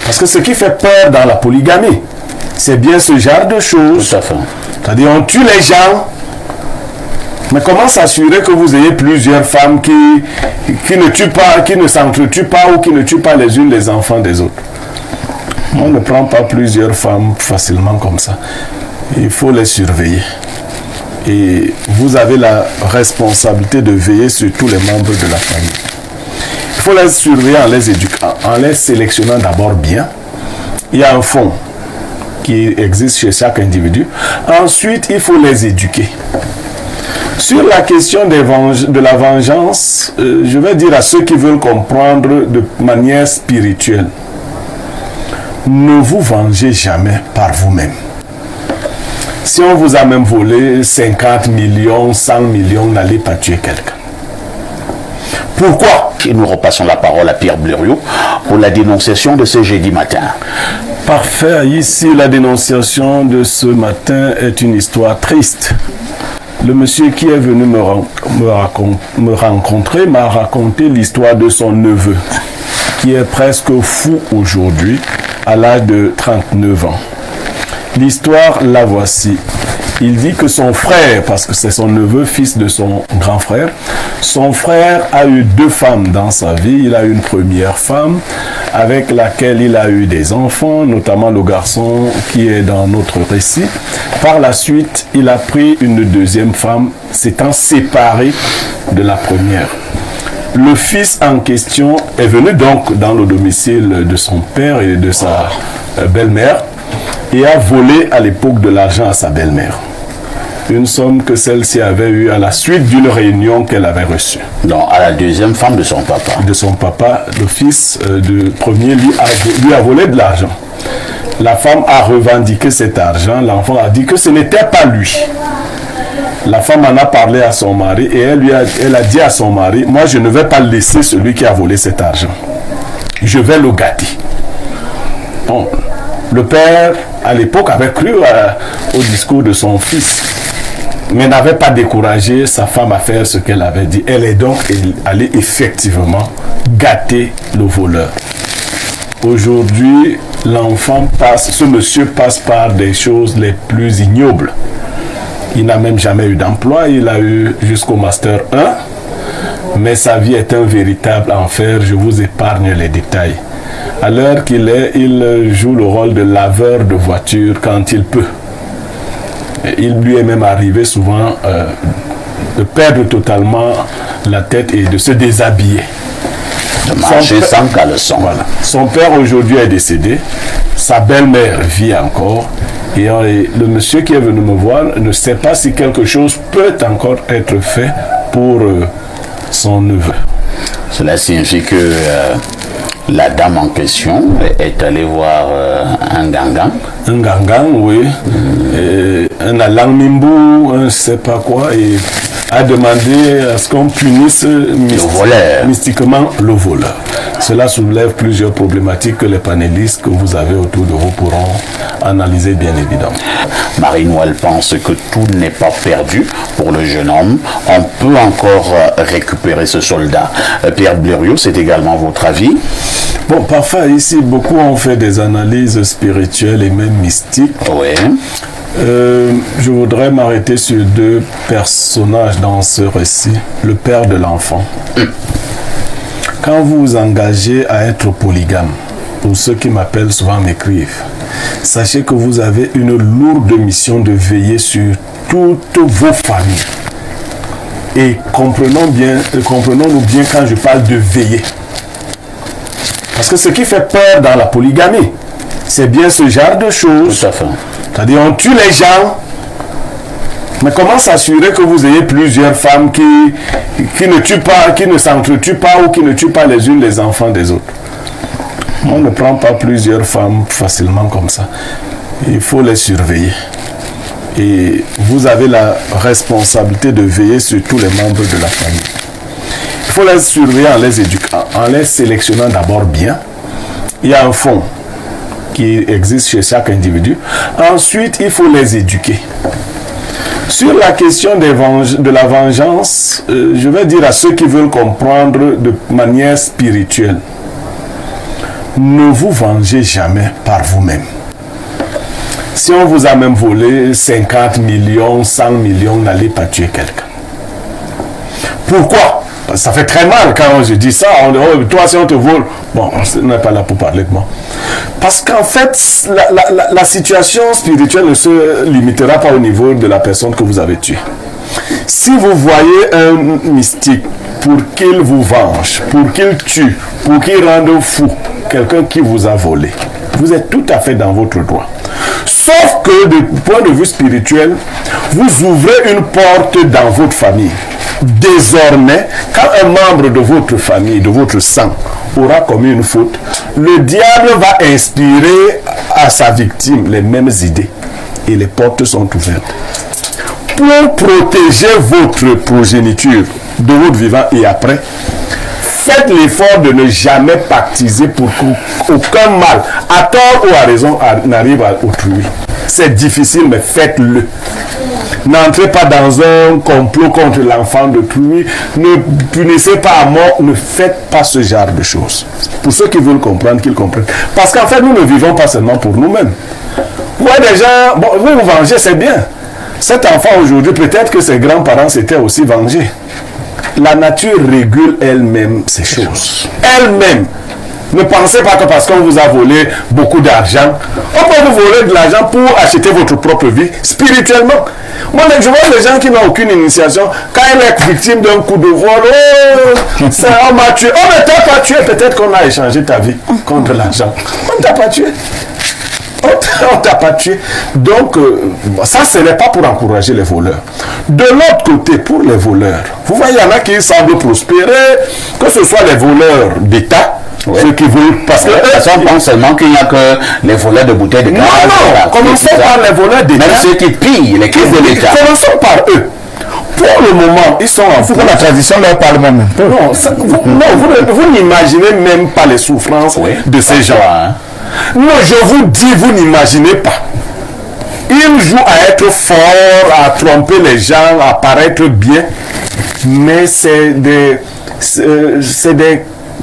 Parce que ce qui fait peur dans la polygamie, c'est bien ce genre de choses. Tout à fait. C'est-à-dire, on tue les gens, mais comment s'assurer que vous ayez plusieurs femmes qui ne tuent pas, qui ne s'entretuent pas ou qui ne tuent pas les unes les enfants des autres? On ne prend pas plusieurs femmes facilement comme ça. Il faut les surveiller. Et vous avez la responsabilité de veiller sur tous les membres de la famille. Il faut les surveiller en les éduquant, en les sélectionnant d'abord bien. Il y a un fond qui existe chez chaque individu. Ensuite, il faut les éduquer. Sur la question de la vengeance, je vais dire à ceux qui veulent comprendre de manière spirituelle, ne vous vengez jamais par vous-même. Si on vous a même volé 50 millions, 100 millions, n'allez pas tuer quelqu'un. Pourquoi? Et nous repassons la parole à Pierre Blériot pour la dénonciation de ce jeudi matin. Parfait. Ici, la dénonciation de ce matin est une histoire triste. Le monsieur qui est venu me rencontrer m'a raconté l'histoire de son neveu, qui est presque fou aujourd'hui, à l'âge de 39 ans. L'histoire, la voici. Il dit que son frère, parce que c'est son neveu, fils de son grand frère, son frère a eu 2 femmes dans sa vie. Il a eu une première femme avec laquelle il a eu des enfants, notamment le garçon qui est dans notre récit. Par la suite, il a pris une deuxième femme, s'étant séparé de la première. Le fils en question est venu donc dans le domicile de son père et de sa belle-mère et a volé à l'époque de l'argent à sa belle-mère. Une somme que celle-ci avait eue à la suite d'une réunion qu'elle avait reçue. Non, à la deuxième femme de son papa. De son papa, le fils du premier lui a volé de l'argent. La femme a revendiqué cet argent. L'enfant a dit que ce n'était pas lui. La femme en a parlé à son mari et elle a dit à son mari, moi je ne vais pas laisser celui qui a volé cet argent. Je vais le gâter. Bon, le père, à l'époque, avait cru au discours de son fils, mais n'avait pas découragé sa femme à faire ce qu'elle avait dit. Elle est donc allée effectivement gâter le voleur. Aujourd'hui, ce monsieur passe par des choses les plus ignobles. Il n'a même jamais eu d'emploi, il a eu jusqu'au Master 1, mais sa vie est un véritable enfer, je vous épargne les détails. À l'heure qu'il est, il joue le rôle de laveur de voiture quand il peut. Il lui est même arrivé souvent de perdre totalement la tête et de se déshabiller. De marcher sans caleçon. Voilà. Son père aujourd'hui est décédé, sa belle-mère vit encore, et le monsieur qui est venu me voir ne sait pas si quelque chose peut encore être fait pour son neveu. Cela signifie que la dame en question est allée voir un gangan. Un gangan, oui. Un alangmimbu, un je ne sais pas quoi, et a demandé à ce qu'on punisse mystiquement le voleur. Cela soulève plusieurs problématiques que les panélistes que vous avez autour de vous pourront analyser bien évidemment. Marie-Noël pense que tout n'est pas perdu pour le jeune homme. On peut encore récupérer ce soldat. Pierre Blériot, c'est également votre avis? Bon, parfois ici, beaucoup ont fait des analyses spirituelles et même mystiques. Oui. Je voudrais m'arrêter sur 2 personnages dans ce récit. Le père de l'enfant. Quand vous vous engagez à être polygame, pour ceux qui m'appellent souvent m'écrivent, sachez que vous avez une lourde mission de veiller sur toutes vos familles. Et comprenons-nous bien quand je parle de veiller. Parce que ce qui fait peur dans la polygamie, c'est bien ce genre de choses. Tout à fait. C'est-à-dire, on tue les gens, mais comment s'assurer que vous ayez plusieurs femmes qui ne tuent pas, qui ne s'entretuent pas ou qui ne tuent pas les unes les enfants des autres? On ne prend pas plusieurs femmes facilement comme ça. Il faut les surveiller. Et vous avez la responsabilité de veiller sur tous les membres de la famille. Il faut les surveiller en les éduquant, en les sélectionnant d'abord bien. Il y a un fond qui existe chez chaque individu. Ensuite, il faut les éduquer. Sur la question de la vengeance, je vais dire à ceux qui veulent comprendre de manière spirituelle, ne vous vengez jamais par vous-même. Si on vous a même volé 50 millions, 100 millions, n'allez pas tuer quelqu'un. Pourquoi? Ça fait très mal quand je dis ça. Toi, si on te vole, bon, on n'est pas là pour parler de moi. Parce qu'en fait, la situation spirituelle ne se limitera pas au niveau de la personne que vous avez tuée. Si vous voyez un mystique pour qu'il vous venge, pour qu'il tue, pour qu'il rende fou quelqu'un qui vous a volé, vous êtes tout à fait dans votre droit. Sauf que, du point de vue spirituel, vous ouvrez une porte dans votre famille. Désormais, quand un membre de votre famille, de votre sang, aura commis une faute, le diable va inspirer à sa victime les mêmes idées. Et les portes sont ouvertes. Pour protéger votre progéniture de votre vivant et après, faites l'effort de ne jamais pactiser pour qu'aucun mal, à tort ou à raison, n'arrive à autrui. C'est difficile, mais faites-le. N'entrez pas dans un complot contre l'enfant d'autrui. Ne punissez pas à mort. Ne faites pas ce genre de choses. Pour ceux qui veulent comprendre, qu'ils comprennent. Parce qu'en fait, nous ne vivons pas seulement pour nous-mêmes. Vous voyez des gens, bon, vous vous vengez, c'est bien. Cet enfant aujourd'hui, peut-être que ses grands-parents s'étaient aussi vengés. La nature régule elle-même ces choses. Elle-même. Ne pensez pas que parce qu'on vous a volé beaucoup d'argent, on peut vous voler de l'argent pour acheter votre propre vie spirituellement. Moi, je vois les gens qui n'ont aucune initiation, quand ils sont victimes d'un coup de vol, on m'a tué. On ne t'a pas tué, peut-être qu'on a échangé ta vie contre l'argent. On ne t'a pas tué. On ne t'a pas tué. Donc, ça, ce n'est pas pour encourager les voleurs. De l'autre côté, pour les voleurs, vous voyez, il y en a qui semblent prospérer, que ce soit les voleurs d'État, oui. Ceux qui veulent, parce que on pense seulement qu'il n'y a que les voleurs de bouteilles de gaz. Non, commençons par les voleurs d'État. Même ceux qui pillent les caisses de l'État. Commençons par eux. Pour le moment, ils sont en la tradition leur parle même. Non, vous n'imaginez même pas les souffrances de ces gens. Non, je vous dis, vous n'imaginez pas. Ils jouent à être forts, à tromper les gens, à paraître bien, mais c'est des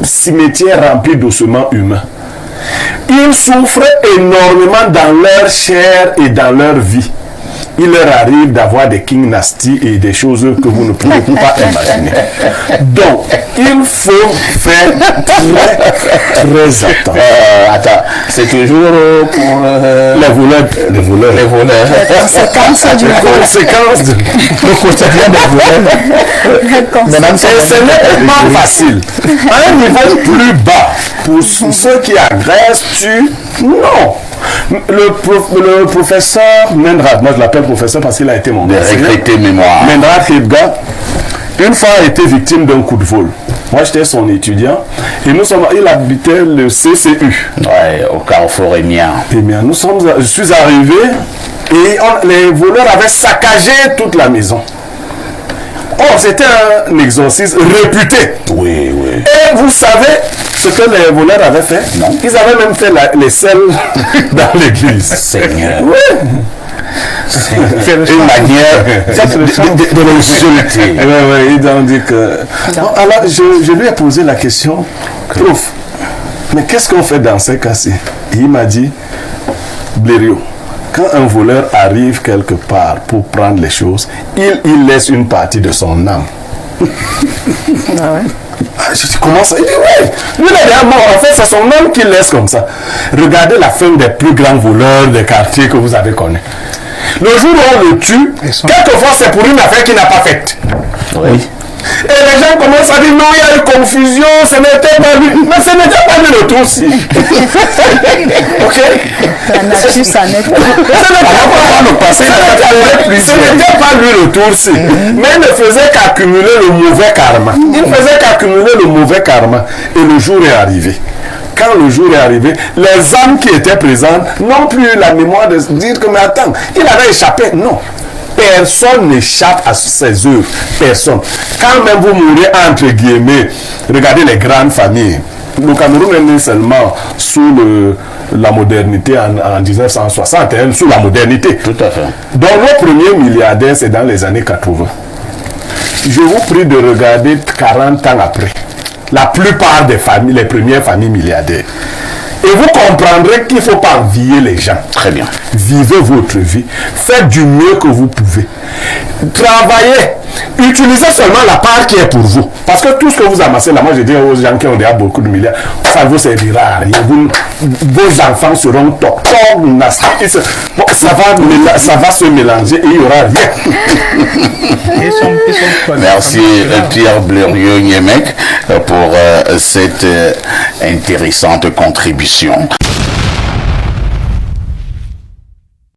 cimetières remplis d'ossements humains. Ils souffrent énormément dans leur chair et dans leur vie. Il leur arrive d'avoir des king nasty et des choses que vous ne pouvez pas imaginer. Donc, il faut faire très attention. Attends, c'est toujours pour les voleurs. Les conséquences du le quotidien des voleurs. Ce n'est pas facile. À un niveau plus bas, pour ceux qui agressent, tuent, non. Le professeur Mendrad, moi je l'appelle professeur parce qu'il a été mon mémoire. Mendrad Hibga, une fois a été victime d'un coup de vol. Moi j'étais son étudiant et il habitait le CCU. Ouais, au carrefour Émien. Je suis arrivé et les voleurs avaient saccagé toute la maison. Or, c'était un exorcisme réputé. Oui. Et vous savez ce que les voleurs avaient fait? Non. Ils avaient même fait les selles dans l'église. Seigneur. Oui. C'est une manière de l'insulter. Oui, ils ont dit que... Bon, alors, je lui ai posé la question, prof, mais qu'est-ce qu'on fait dans ces cas-ci? Il m'a dit, Blériot, quand un voleur arrive quelque part pour prendre les choses, il laisse une partie de son âme. Je dis, comment ça? Il dit, oui. Lui, il est mort. En fait, c'est son âme qu'il laisse comme ça. Regardez la fin des plus grands voleurs des quartiers que vous avez connus. Le jour où on le tue, quelquefois, c'est pour une affaire qu'il n'a pas faite. Oui. Et les gens commencent à dire non, il y a eu confusion, ce n'était pas lui. Mais ce n'était pas lui le tout-ci. Ok? La nature, ça n'est pas. Ce n'était pas lui le tout-ci. Mais il ne faisait qu'accumuler le mauvais karma. Il faisait qu'accumuler le mauvais karma. Et le jour est arrivé. Quand le jour est arrivé, les âmes qui étaient présentes n'ont plus eu la mémoire de se dire que, mais attends, il avait échappé. Non. Personne n'échappe à ses œuvres. Personne. Quand même vous mourrez entre guillemets, regardez les grandes familles. Le Cameroun est né seulement sous la modernité en 1960, sous la modernité. Tout à fait. Donc nos premiers milliardaires, c'est dans les années 80. Je vous prie de regarder 40 ans après. La plupart des familles, les premières familles milliardaires. Et vous comprendrez qu'il ne faut pas envier les gens. Très bien. Vivez votre vie. Faites du mieux que vous pouvez. Travaillez. Utilisez seulement la part qui est pour vous. Parce que tout ce que vous amassez là, moi je dis aux gens qui ont déjà beaucoup de milliards, ça ne vous servira à rien. Vos enfants seront top. Bon, ça va se mélanger et il n'y aura rien. Merci Pierre Blériot-Niemek pour cette intéressante contribution.